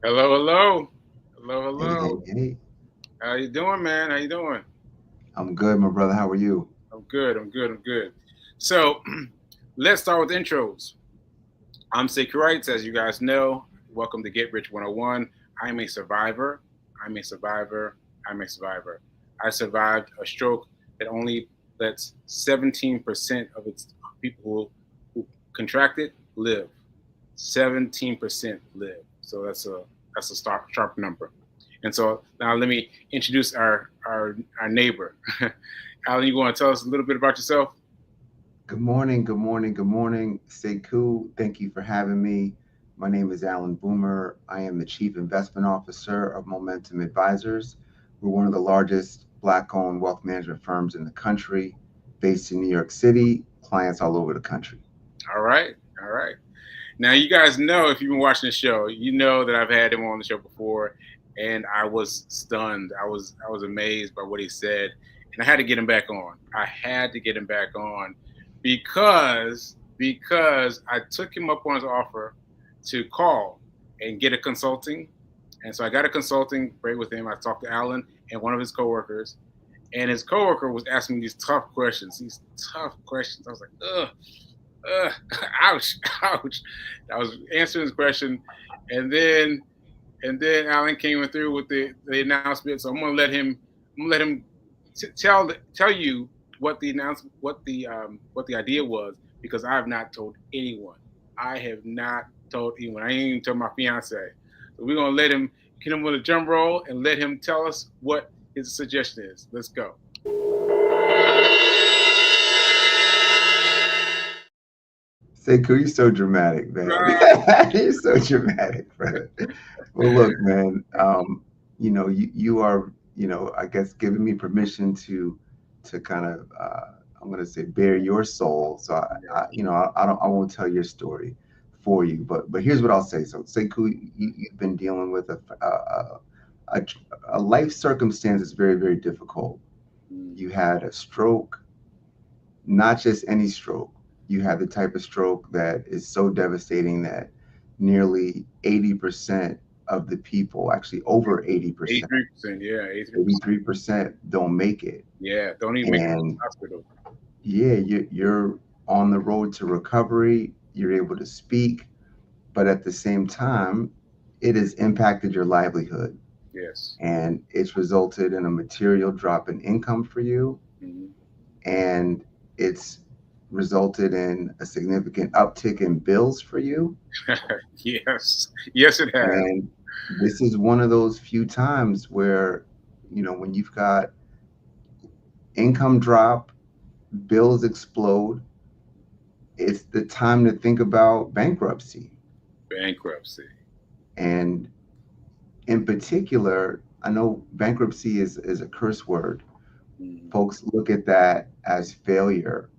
Hello, hello, hello, Hey, hey, hello. hey. How you doing, man? How you doing? I'm good, my brother. How are you? I'm good. I'm good. I'm good. So, let's start with intros. I'm Sekouwrites, as you guys know. Welcome to Get Rich 101. I'm a survivor. I'm a survivor. I'm a survivor. I survived a stroke that only lets 17% of its people who contract it live. 17% live. So that's a sharp number. And so now let me introduce our neighbor. Alan, you want to tell us a little bit about yourself? Good morning, good morning, good morning. Sekou, thank you for having me. My name is Allan Boomer. I am the Chief Investment Officer of Momentum Advisors. We're one of the largest Black-owned wealth management firms in the country, based in New York City, clients all over the country. All right, all right. Now you guys know if you've been watching the show, you know that I've had him on the show before, and I was stunned. I was amazed by what he said, and I had to get him back on. I had to get him back on because I took him up on his offer to call and get a consulting, and so I got a consulting break with him. I talked to Allan and one of his coworkers, and his coworker was asking me these tough questions. These tough questions. I was like, ugh, uh, ouch, ouch. I was answering his question, and then Alan came through with the announcement. So I'm gonna let him tell you what the announcement, what the idea was, because I have not told anyone. I have not told anyone. I ain't even told my fiance. So we're gonna let him get him with a drum roll and let him tell us what his suggestion is. Let's go. Sekou, you're so dramatic, man. Right. You're so dramatic, brother. Well, look, man. You are, I guess, giving me permission to kind of, I'm gonna say, bare your soul. So I won't tell your story for you, but here's what I'll say. So, Sekou, you've been dealing with a, a life circumstance that's very, very difficult. Mm. You had a stroke, not just any stroke. You had the type of stroke that is so devastating that nearly 80% of the people, actually over 80%, 83%, yeah, 83%. 83% don't make it. Yeah, don't even make it to And the hospital. yeah, you're on the road to recovery. You're able to speak, but at the same time, it has impacted your livelihood Yes. and it's resulted in a material drop in income for you. Hmm. And it's resulted in a significant uptick in bills for you. Yes. Yes, it has. And this is one of those few times where, when you've got income drop, bills explode, it's the time to think about bankruptcy. Bankruptcy. And in particular, I know bankruptcy is a curse word. Mm. Folks look at that as failure.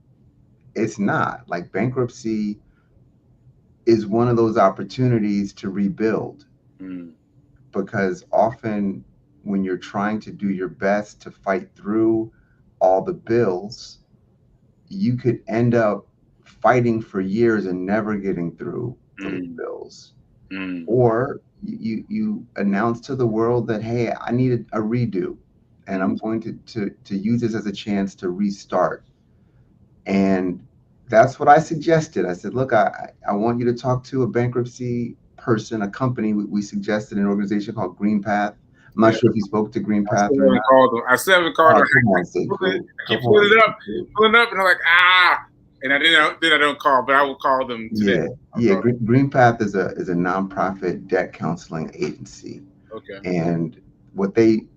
It's not. Like bankruptcy is one of those opportunities to rebuild, Mm. because often when you're trying to do your best to fight through all the bills, you could end up fighting for years and never getting through those Mm. bills. Mm. Or you announce to the world that, hey, I need a redo, and I'm Mm. going to use this as a chance to restart. And that's what I suggested. I said, look, I want you to talk to a bankruptcy person, a company. We suggested an organization called Green Path. I'm Yeah. not sure if you spoke to Green I still Path or haven't not. called them. I still haven't called them. Oh, come on, Sekou. I keep Come on, Sekou. pulling up, and I'm like, ah. And I didn't. Then I don't call, but I will call them today. Yeah, I'll yeah. call Green Path is a nonprofit debt counseling agency, them. Okay. and what they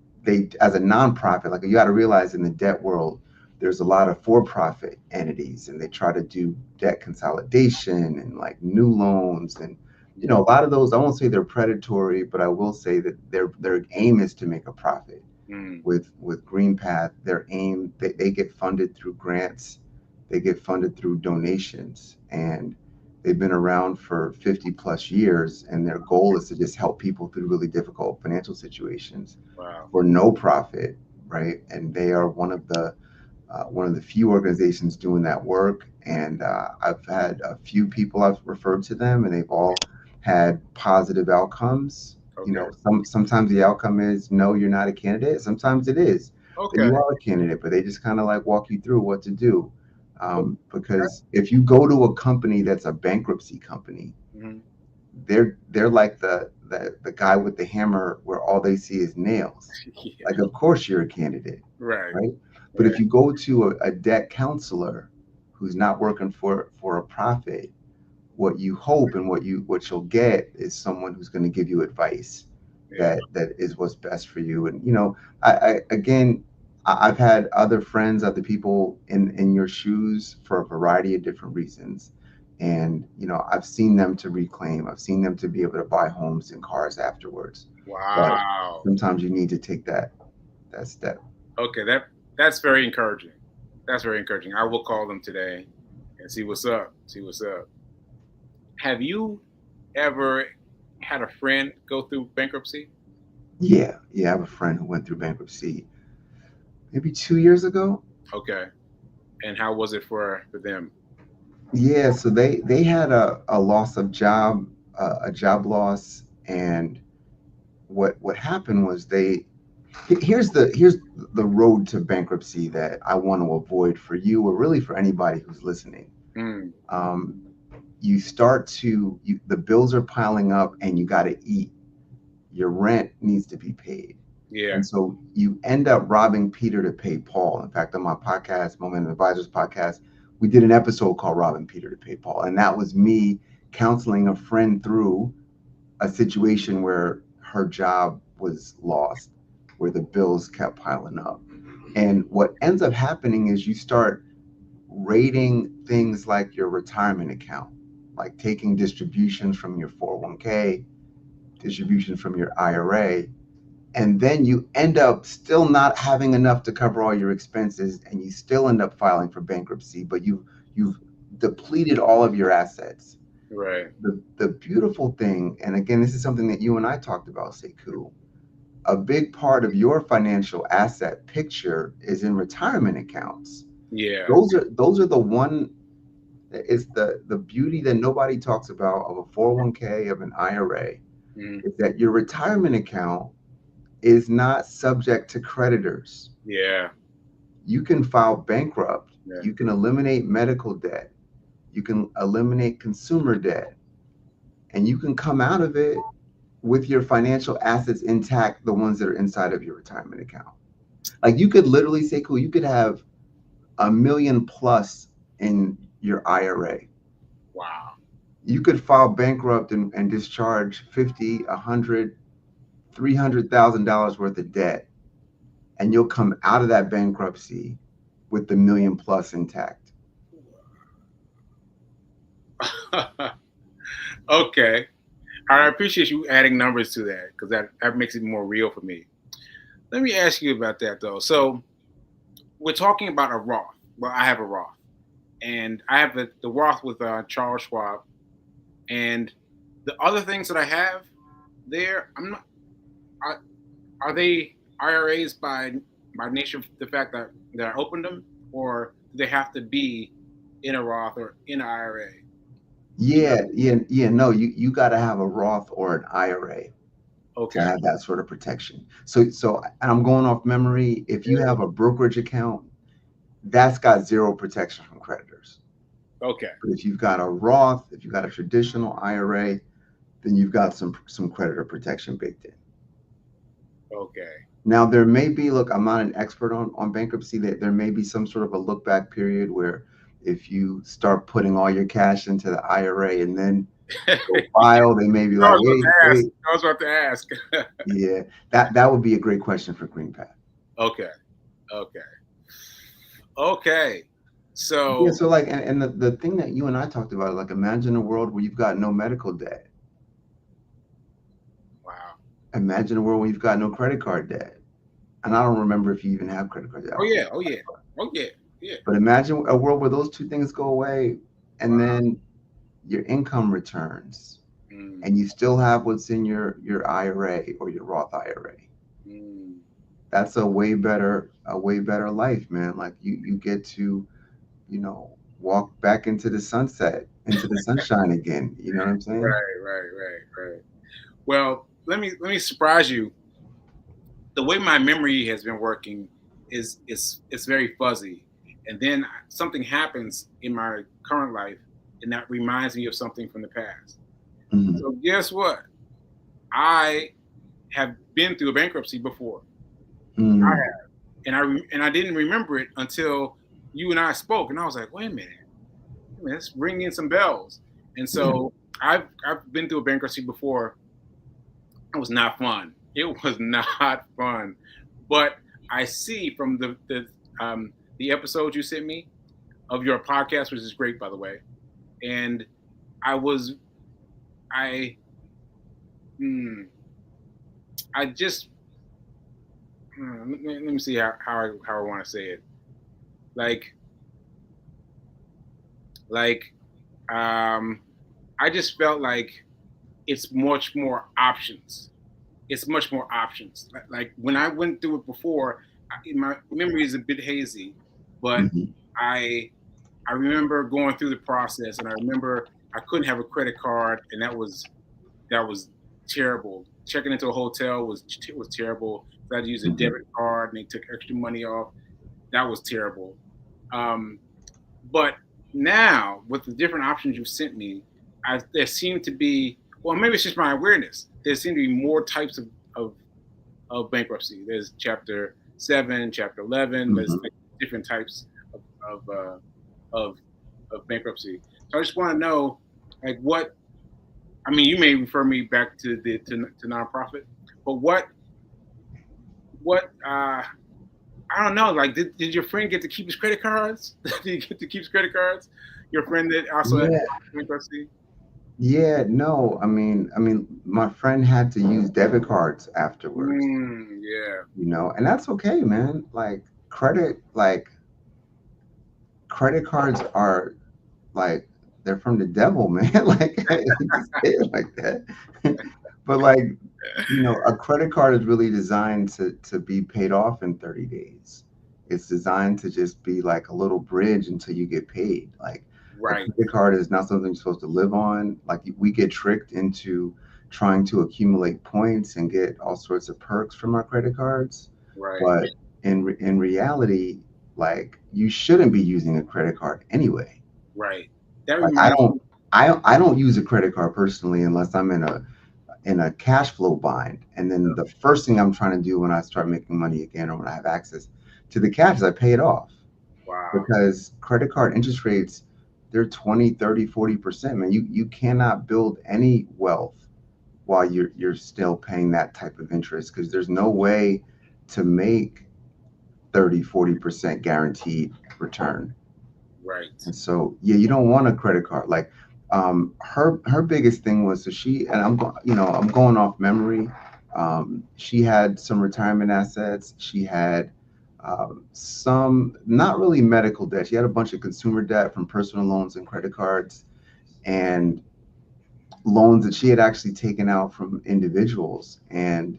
as a nonprofit, like you got to realize in the debt world, there's a lot of for-profit entities, and they try to do debt consolidation and like new loans, and Mm. a lot of those. I won't say they're predatory, but I will say that their aim is to make a profit. Mm. With Green Path, their aim, they get funded through grants, they get funded through donations, and they've been around for 50 plus years, and their goal is to just help people through really difficult financial situations Wow. for no profit, right? And they are one of the few organizations doing that work. And I've had a few people I've referred to them, and they've all had positive outcomes. Okay. Sometimes the outcome is no, you're not a candidate. Sometimes it is that Okay. you are a candidate, but they just kind of like walk you through what to do. Well, Because if you go to a company that's a bankruptcy company, mhm. they're like the guy with the hammer where all they see is nails. Yeah. Like, of course you're a candidate, Right. right? But Right. if you go to a debt counselor who's not working for a profit, what you hope and what you'll get is someone who's going to give you advice Yeah. that is what's best for you. And I again, I've had other friends, other people in your shoes for a variety of different reasons, and I've seen them to reclaim. I've seen them to be able to buy homes and cars afterwards. But Wow. sometimes you need to take that step. Okay. That's very encouraging. That's very encouraging. I will call them today and see what's up. See what's up. Have you ever had a friend go through bankruptcy? Yeah, I have a friend who went through bankruptcy maybe 2 years ago. Okay. And how was it for them? Yeah, so they had a loss of job, a job loss, and what happened was here's the road to bankruptcy that I want to avoid for you or really for anybody who's listening. Mm, Um, the bills are piling up and you got to eat. Your rent needs to be paid. yeah. And so you end up robbing Peter to pay Paul. In fact, on my podcast, Momentum Advisors podcast, we did an episode called Robbing Peter to Pay Paul. And that was me counseling a friend through a situation where her job was lost, where the bills kept piling up. And what ends up happening is you start rating things like your retirement account, like taking distributions from your 401k, distributions from your IRA, and then you end up still not having enough to cover all your expenses, and you still end up filing for bankruptcy, but you've depleted all of your assets. Right. The beautiful thing, and again, this is something that you and I talked about, Sekou, a big part of your financial asset picture is in retirement accounts. Yeah. Those are the one. It's the beauty that nobody talks about of a 401k, of an IRA, Mm, is that your retirement account is not subject to creditors. yeah. You can file bankrupt. Yeah. You can eliminate medical debt. You can eliminate consumer debt. And you can come out of it with your financial assets intact, the ones that are inside of your retirement account. Like you could literally say, cool, you could have a million plus in your IRA. Wow. You could file bankrupt and discharge 50, 100, $300,000 worth of debt, and you'll come out of that bankruptcy with the million plus intact. Okay. I appreciate you adding numbers to that because that makes it more real for me. Let me ask you about that though. So we're talking about a Roth. Well, I have a Roth, and I have the Roth with Charles Schwab, and the other things that I have there, I'm not. Are, are they IRAs by nature of the fact that I opened them, or do they have to be in a Roth or in an IRA? You know? Yeah. No, you got to have a Roth or an IRA to Okay. have that sort of protection. So, and I'm going off memory. If you have a brokerage account, that's got zero protection from creditors. Okay. But if you've got a Roth, if you've got a traditional IRA, then you've got some creditor protection baked in. Okay. Now there may be, look, I'm not an expert on bankruptcy, that there may be some sort of a look back period where if you start putting all your cash into the IRA and then go file, they may be I like, was about wait, to ask. wait. I was about to ask. Yeah, that would be a great question for GreenPath. Okay. Okay. Okay. Yeah, So so like, and the thing that you and I talked about, like imagine a world where you've got no medical debt. wow. Imagine a world where you've got no credit card debt. And I don't remember if you even have credit card debt. I Oh don't think. yeah. Oh yeah. Oh yeah. Yeah. But imagine a world where those two things go away, and Wow. then your income returns, Mm, and you still have what's in your IRA or your Roth IRA. mm. That's a way better life, man. Like you get to, walk back into the sunset, into the sunshine again. You know what I'm saying? Right. Right. Right. Right. Well. let me surprise you. The way my memory has been working is it's very fuzzy, and then something happens in my current life, and that reminds me of something from the past. Mhm. So guess what? I have been through a bankruptcy before. I Mm. have, and I didn't remember it until you and I spoke, and I was like, wait a minute, let's ring in some bells. And Yeah. so I've been through a bankruptcy before. It was not fun. It was not fun. But I see from the episodes you sent me of your podcast, which is great, by the way. And I was I hmm, I just let me see how I want to say it. Like like um, I just felt like it's much more options. It's much more options. Like when I went through it before, my memory is a bit hazy, but Mhm. I I remember going through the process, and I remember I couldn't have a credit card, and that was terrible. Checking into a hotel was terrible. I had to use a Mhm. debit card, and they took extra money off. That was terrible. Um, but now, with the different options you sent me, there seem to be, well, maybe it's just my awareness. There seem to be more types of bankruptcy. There's Chapter 7, Chapter 11. There's Mhm. like different types of of uh, of, of bankruptcy. So I just want to know, like, what. I mean, you may refer me back to nonprofit, but what I don't know. Like, did your friend get to keep his credit cards? Did he get to keep his credit cards? Your friend that also had Yeah. bankruptcy. Yeah. No. I mean, my friend had to use debit cards afterwards. Yeah. And that's okay, man. Like credit cards are like they're from the devil, man. Like just say it like that. But like, a credit card is really designed to be paid off in 30 days. It's designed to just be like a little bridge until you get paid. Like a Right. credit card is not something you're supposed to live on. Like we get tricked into trying to accumulate points and get all sorts of perks from our credit cards. Right. But in reality, like you shouldn't be using a credit card anyway. Right. That Like I reminds don't me. I don't use a credit card personally unless I'm in a cash flow bind. And then the first thing I'm trying to do when I start making money again or when I have access to the cash is I pay it off Wow. because credit card interest rates, they're 20, 30, 40%. Man, you cannot build any wealth while you're still paying that type of interest because there's no way to make 30, 40% guaranteed return. Right. And so, yeah, you don't want a credit card. Like, her biggest thing was, so and I'm going off memory. She had some retirement assets. She had some not really medical debt. She had a bunch of consumer debt from personal loans and credit cards and loans that she had actually taken out from individuals. And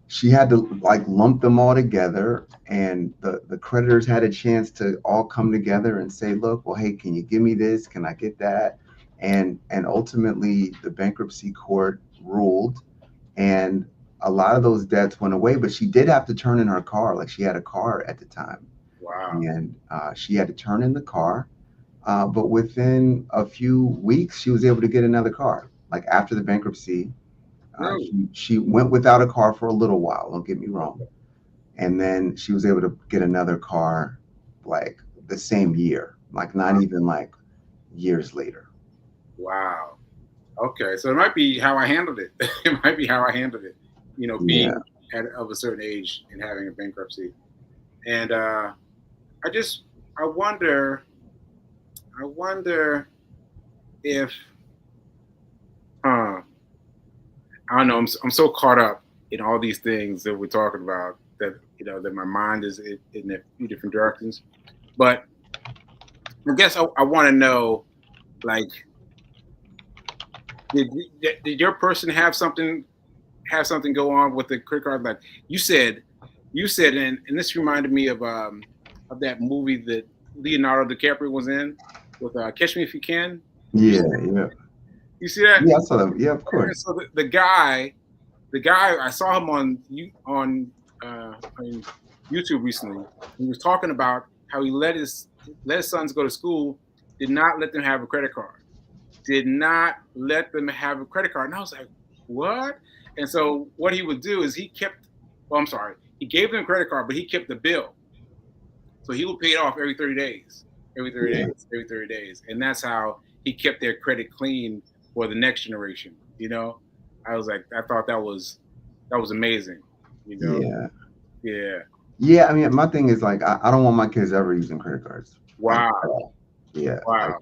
she had to like lump them all together, and the creditors had a chance to all come together and say, look, well, hey, can you give me this, can I get that? And ultimately the bankruptcy court ruled, and a lot of those debts went away, but she did have to turn in her car. Like she had a car at the time, Wow. and she had to turn in the car, but within a few weeks she was able to get another car. Like after the bankruptcy, Really? she went without a car for a little while, don't get me wrong. Okay. And then she was able to get another car like the same year, like not Wow. even like years later. Wow. Okay. So it might be how I handled it. It might be how I handled it. Yeah. Being of a certain age and having a bankruptcy. And I just I wonder I wonder if huh I don't know. I'm so caught up in all these things that we're talking about that that my mind is in a few different directions. But I guess I want to know, like, did your person have something go on with the credit card? Like you said, and this reminded me of that movie that Leonardo DiCaprio was in with Catch Me If You Can. You Yeah. see, Yeah. you see that? Yeah. I saw that. Yeah, of And course. so the guy. the guy, I saw him on YouTube recently. He was talking about how he let his sons go to school, did not let them have a credit card, did not let them have a credit card. And I was like, what? And so what he would do is he gave them a credit card, but he kept the bill. So he would pay it off every 30 days, every 30 days. And that's how he kept their credit clean for the next generation. You know, I thought that was amazing. You know? Yeah. I mean, my thing is like, I don't want my kids ever using credit cards. Wow. Wow.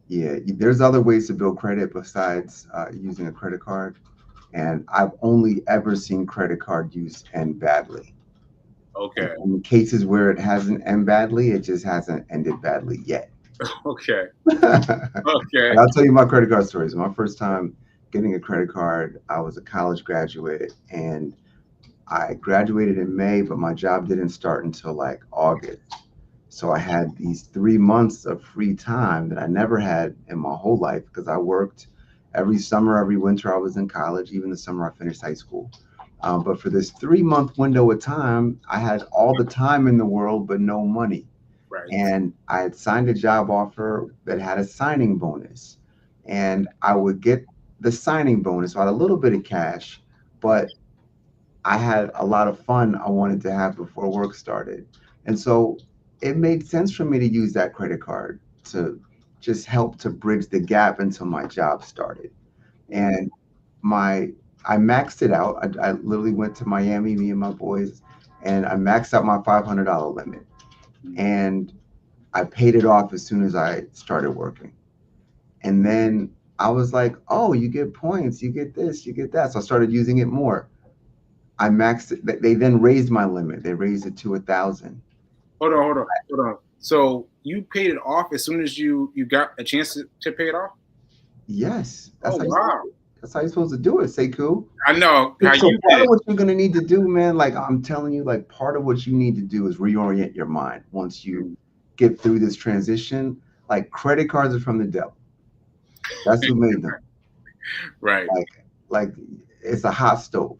There's other ways to build credit besides using a credit card. And I've only ever seen credit card use end badly. Okay. And in cases where it hasn't ended badly, it just hasn't ended badly yet. Okay. Okay. I'll tell you my credit card stories. My first time getting a credit card, I was a college graduate, and I graduated in May, but my job didn't start until like August. So I had these 3 months of free time that I never had in my whole life, because I worked every summer, every winter I was in college, even the summer I finished high school. But for this 3-month window of time, I had all the time in the world, but no money. Right. And I had signed a job offer that had a signing bonus, and I would get the signing bonus. So I had a little bit of cash, but I had a lot of fun I wanted to have before work started. And so it made sense for me to use that credit card to just help to bridge the gap until my job started. And I maxed it out. I literally went to Miami, me and my boys, and I maxed out my $500 limit. And I paid it off as soon as I started working. And then I was like, oh, you get points, you get this, you get that. So I started using it more. I maxed it. They then raised my limit. They raised it to 1,000. Hold on. So you paid it off as soon as you got a chance to pay it off? Yes. Wow. That's how you're supposed to do it, Sekou. I know. So part of what you're gonna need to do, man, like I'm telling you, like part of what you need to do is reorient your mind once you get through this transition. Like credit cards are from the devil. That's who made them. Right. Like it's a hot stove.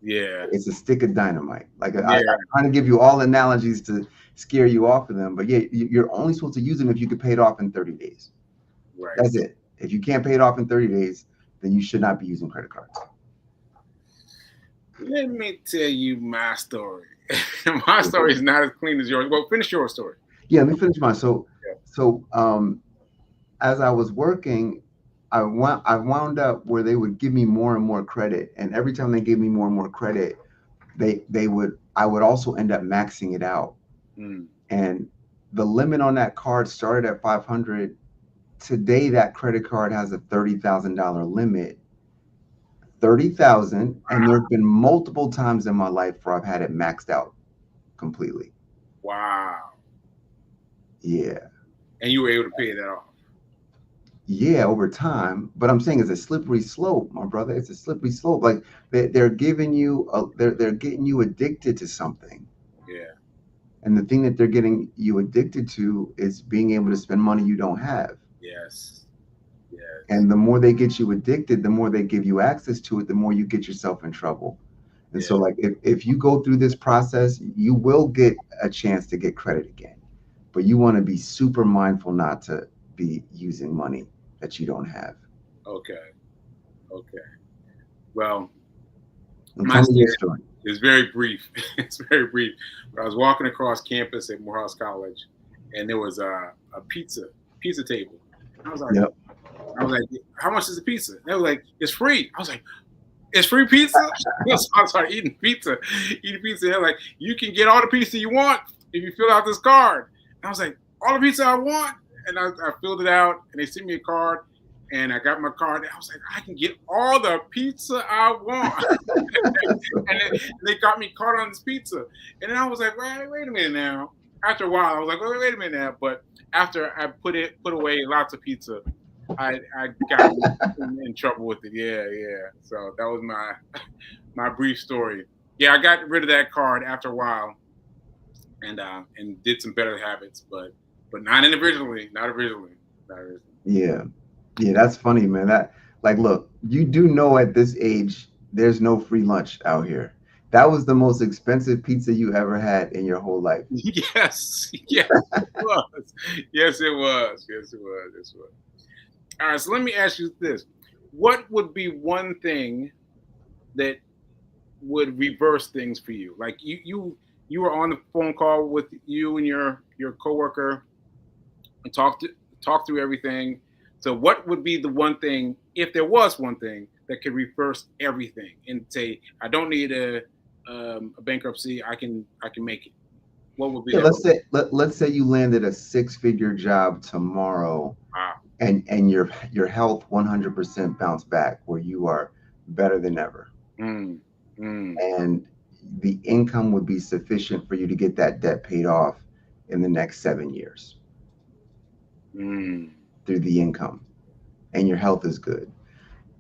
Yeah. It's a stick of dynamite. Like I'm trying to give you all analogies to scare you off of them, but yeah, you're only supposed to use them if you could pay it off in 30 days. Right. That's it. If you can't pay it off in 30 days, then you should not be using credit cards. Let me tell you my story. My story is not as clean as yours. Well, finish your story. Yeah, let me finish mine. So as I was working, I wound up where they would give me more and more credit, and every time they gave me more and more credit, I would also end up maxing it out. And the limit on that card started at 500. Today, that credit card has a $30,000 limit. 30,000, and there have been multiple times in my life where I've had it maxed out completely. Wow. Yeah. And you were able to pay that off? Yeah, over time. But I'm saying it's a slippery slope, my brother. It's a slippery slope. Like they're giving you, they're getting you addicted to something. Yeah. And the thing that they're getting you addicted to is being able to spend money you don't have. Yes. And the more they get you addicted, the more they give you access to it, the more you get yourself in trouble. And so like if you go through this process, you will get a chance to get credit again. But you want to be super mindful not to be using money that you don't have. Okay. Well, my story is very brief. It's very brief. But I was walking across campus at Morehouse College, and there was a pizza table. I was like, how much is the pizza? They were like, it's free. I was like, it's free pizza? So I started eating pizza. They're like, you can get all the pizza you want if you fill out this card. And I was like, all the pizza I want? And I filled it out, and they sent me a card, and I got my card. And I was like, I can get all the pizza I want. And then they got me caught on this pizza. And then I was like, wait a minute now. After a while, I was like, wait a minute now. But after I put away lots of pizza, I got in trouble with it. Yeah. So that was my brief story. Yeah, I got rid of that card after a while, and did some better habits, but not originally. Yeah, that's funny, man. That look, you do know at this age there's no free lunch out here. That was the most expensive pizza you ever had in your whole life. Yes, yes, it was. Yes, it was. Yes, it was. Yes, it was. All right, so let me ask you this: what would be one thing that would reverse things for you? Like you were on the phone call with you and your coworker and talk through everything. So, what would be the one thing, if there was one thing, that could reverse everything and say, I don't need a bankruptcy. I can make it. What would be Yeah, that? let's say you landed a six-figure job tomorrow, Wow. and your health 100% bounce back where you are better than ever, Mm, mm, and the income would be sufficient for you to get that debt paid off in the next 7 years mm. through the income, and your health is good.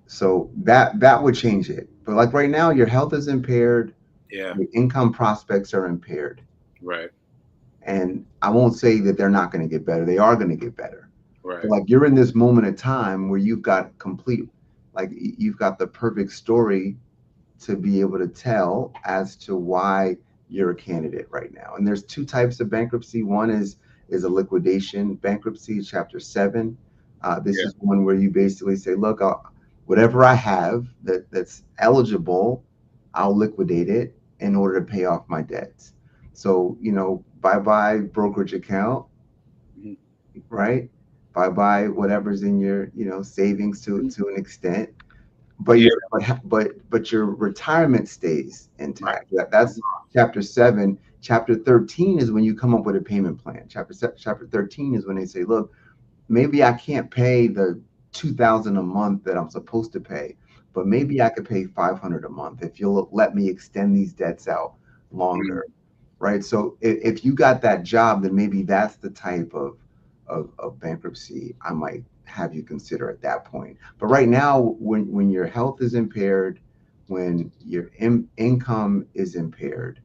So that would change it. But like right now, your health is impaired, Yeah. your income prospects are impaired. Right. And I won't say that they're not going to get better. They are going to get better. But Right. like you're in this moment of time where you've got complete, like you've got the perfect story to be able to tell as to why you're a candidate right now. And there's two types of bankruptcy. One is a liquidation bankruptcy, Chapter 7. This Yeah. is one where you basically say, look, whatever I have that's eligible, I'll liquidate it in order to pay off my debts. So, bye bye brokerage account, Mhm. right? Bye bye whatever's in your, savings to an extent, but Yeah. but your retirement stays Right. intact. That's Chapter 7. Chapter 13 is when you come up with a payment plan. Chapter 13 is when they say, look, maybe I can't pay the 2,000 a month that I'm supposed to pay, but maybe I could pay 500 a month if you'll let me extend these debts out Mm. longer, right? So if you got that job, then maybe that's the type of bankruptcy I might have you consider at that point. But right now, when your health is impaired, when your income is impaired,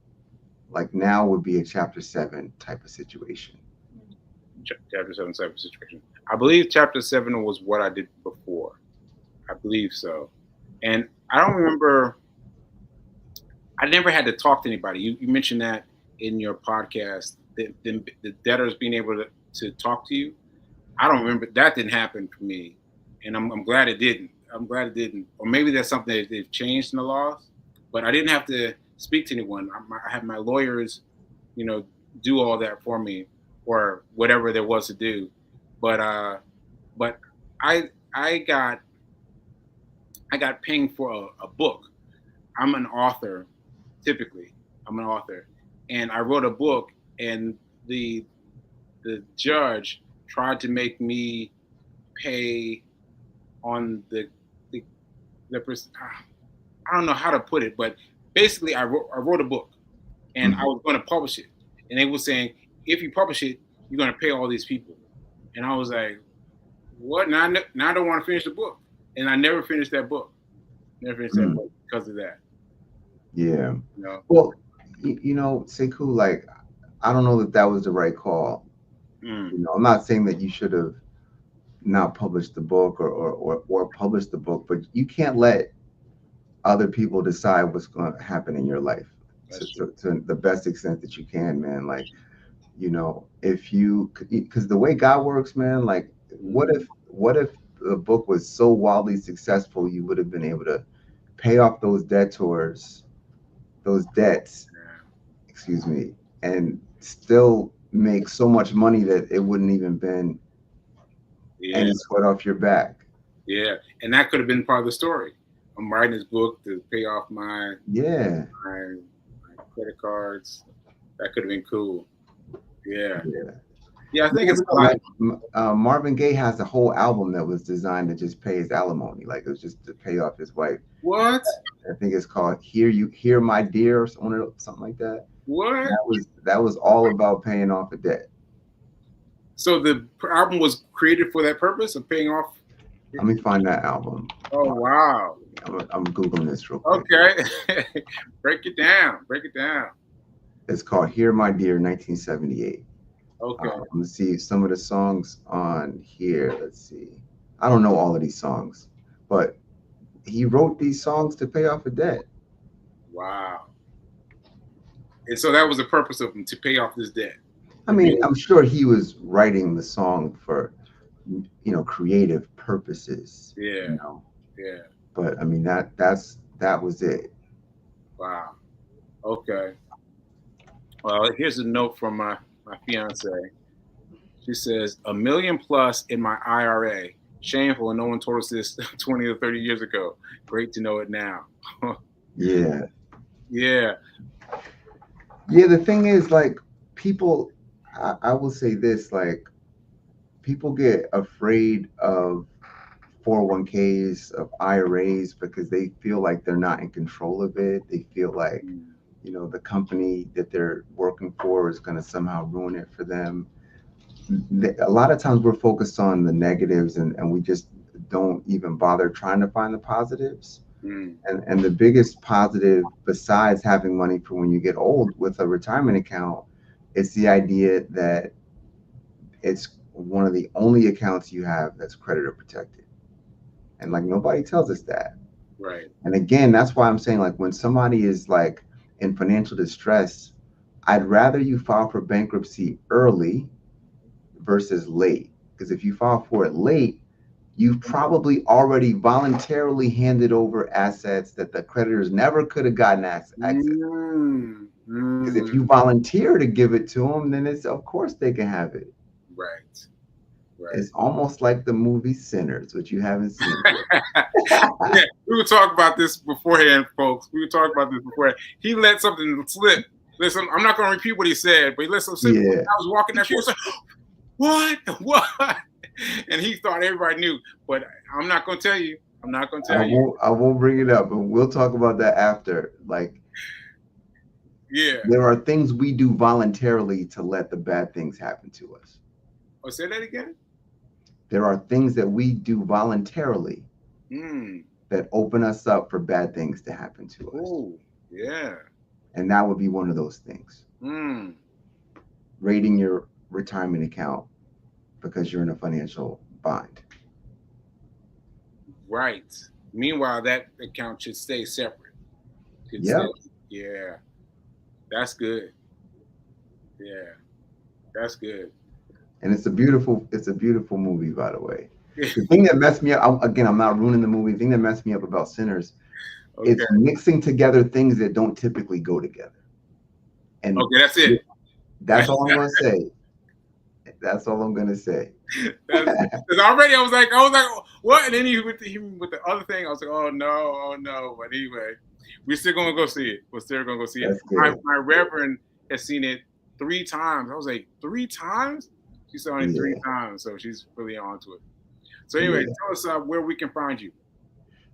like now would be a Chapter 7 type of situation. Chapter 7 type of situation. I believe Chapter 7 was what I did before. I believe so. And I don't remember. I never had to talk to anybody. You mentioned that in your podcast, the debtors being able to talk to you. I don't remember. That didn't happen for me. And I'm glad it didn't. I'm glad it didn't. Or maybe that's something that they've changed in the laws. But I didn't have to speak to anyone. I had my lawyers, you know, do all that for me, or whatever there was to do. But but I I got I got paying for a book. I'm an author, typically. I'm an author, and I wrote a book, and the the judge tried to make me pay on the, I don't know how to put it, but basically I wrote a book, and I Mhm. was going to publish it, and they were saying if you publish it, you're going to pay all these people, and I was like, what? Now I don't want to finish the book, and I never finished that book. Never finished that Mm. book because of that. Yeah. You know. Well, Sekou, like, I don't know that that was the right call. Mm, I'm not saying that you should have not published the book or published the book, but you can't let other people decide what's going to happen in your life that's true. to the best extent that you can, man. Like, if you, because the way God works, man, like, Mm, what if the book was so wildly successful, you would have been able to pay off those debts, excuse me, and still make so much money that it wouldn't even been yeah, any sweat off your back. yeah, and that could have been part of the story. I'm writing this book to pay off Yeah. my, my credit cards. That could have been cool. Yeah, Yeah. yeah. I You think it's never a know, lot. man. Marvin Gaye has a whole album that was designed to just pay his alimony, like it was just to pay off his wife. What? I think it's called "Hear My Dear" or something like that. And What? that was all about paying off a debt. So the album was created for that purpose of paying off. Let me find that album. Oh wow. I'm googling this real quick. Okay. Break it down. Break it down. It's called "Hear My Dear" 1978. Okay. I'm gonna see some of the songs on here. Let's see. I don't know all of these songs, but he wrote these songs to pay off a debt. Wow. And so that was the purpose of him, to pay off this debt. I mean, I'm sure he was writing the song for, creative purposes. Yeah. Yeah. But I mean, that was it. Wow. Okay. Well, here's a note from my fiance. She says, $1 million plus in my IRA. Shameful, and no one told us this 20 or 30 years ago. Great to know it now. Yeah. Yeah. Yeah. The thing is, like, people, I will say this, like, people get afraid of 401ks, of IRAs, because they feel like they're not in control of it. They feel like, the company that they're working for is going to somehow ruin it for them. A lot of times we're focused on the negatives, and we just don't even bother trying to find the positives. And the biggest positive, besides having money for when you get old with a retirement account, it's the idea that it's one of the only accounts you have that's creditor protected. And like, nobody tells us that. Right. And again, that's why I'm saying, like, when somebody is like in financial distress, I'd rather you file for bankruptcy early versus late. Because if you file for it late, you've probably already voluntarily handed over assets that the creditors never could have gotten access to. Because if you volunteer to give it to them, then it's, of course they can have it. Right. It's almost like the movie Sinners, which you haven't seen. Yeah, we were talking about this beforehand, folks. He let something slip. Listen, I'm not going to repeat what he said, but he let something slip. Yeah. I was walking that street, what? And he thought everybody knew, but I'm not going to tell you. I won't bring it up, but we'll talk about that after. Like, yeah, there are things we do voluntarily to let the bad things happen to us. Oh, say that again? There are things that we do voluntarily that open us up for bad things to happen to us. Oh, yeah. And that would be one of those things. Raiding your retirement account because you're in a financial bind. Right. Meanwhile, that account should stay separate. Yeah. Yeah. That's good. Yeah. That's good. And it's a beautiful movie, by the way. The thing that messed me up, again, I'm not ruining the movie. The thing that messed me up about Sinners, it's mixing together things that don't typically go together. And okay, that's it. That's all I'm going to say. That's all I'm going to say. Because already I was like, what? And then he with the other thing, I was like, oh no. But anyway, we're still going to go see it. My reverend has seen it 3 times. I was like, 3 times? She saw it 3 times, so she's really on to it. So anyway, tell us where we can find you.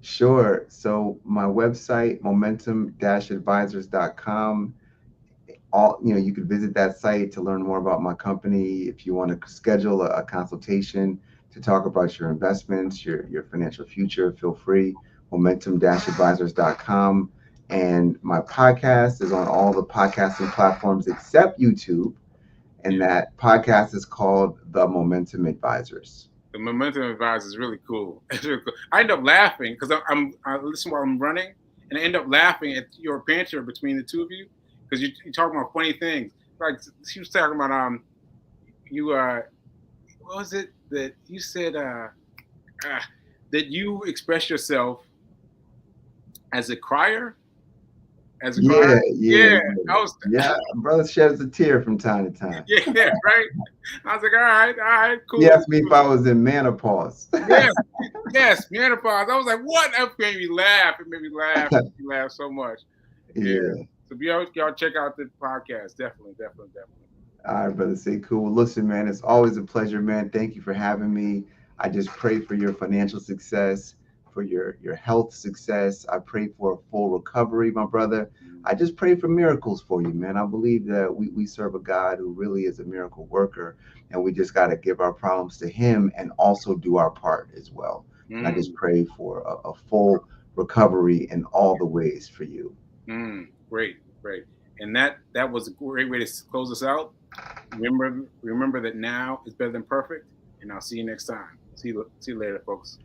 Sure. So my website, momentum-advisors.com. You could visit that site to learn more about my company. If you want to schedule a consultation to talk about your investments, your financial future, feel free. Momentum-advisors.com. And my podcast is on all the podcasting platforms except YouTube. And that podcast is called The Momentum Advisors. The Momentum Advisors is really cool. It's really cool. I end up laughing because I listen while I'm running, and I end up laughing at your banter between the two of you because you talking about funny things. Like she was talking about what was it that you said that you express yourself as a crier? Yeah. Brother sheds a tear from time to time. Yeah, right. I was like, all right, cool. He asked me if I was in menopause. Yes, menopause. I was like, what? That made me laugh. It made me laugh. It made me laugh so much. Yeah. So y'all check out the podcast. Definitely. All right, brother. Say cool. Listen, man, it's always a pleasure, man. Thank you for having me. I just pray for your financial success, for your health success. I pray for a full recovery, my brother. I just pray for miracles for you, man. I believe that we serve a God who really is a miracle worker, and we just got to give our problems to him and also do our part as well. And I just pray for a full recovery in all the ways for you. Great. And that was a great way to close us out. Remember that now is better than perfect, and I'll see you next time. See you later, folks.